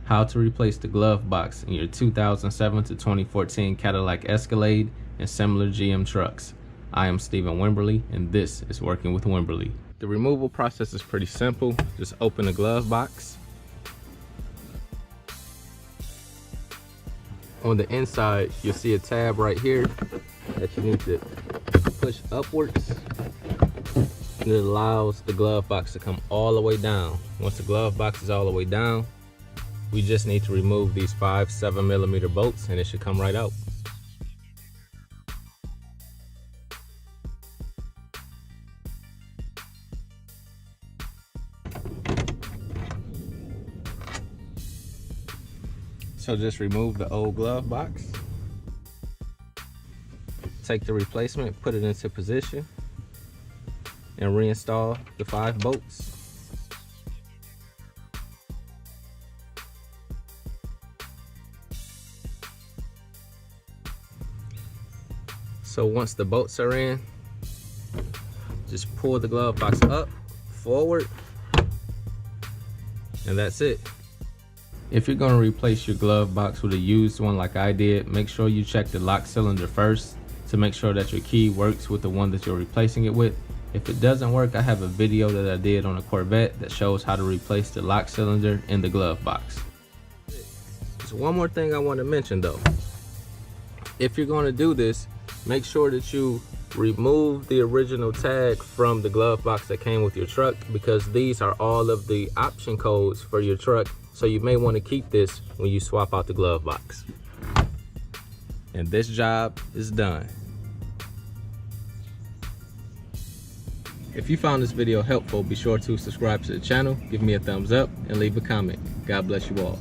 how to replace the glove box in your 2007 to 2014 Cadillac Escalade and similar GM trucks. I am Stephen Wimberley, and this is Working with Wimberley. The removal process is pretty simple. Just open the glove box. On the inside, you'll see a tab right here that you need to push upwards. And it allows the glove box to come all the way down. Once the glove box is all the way down, we just need to remove these 5 7mm bolts and it should come right out. So just remove the old glove box. Take the replacement, put it into position, and reinstall the 5 bolts. So once the bolts are in, just pull the glove box up, forward, and that's it. If you're going to replace your glove box with a used one like I did, make sure you check the lock cylinder first to make sure that your key works with the one that you're replacing it with. If it doesn't work, I have a video that I did on a Corvette that shows how to replace the lock cylinder in the glove box. There's one more thing I want to mention though. If you're going to do this, make sure that you remove the original tag from the glove box that came with your truck, because these are all of the option codes for your truck. So you may want to keep this when you swap out the glove box. And this job is done. If you found this video helpful, be sure to subscribe to the channel, give me a thumbs up, and leave a comment. God bless you all.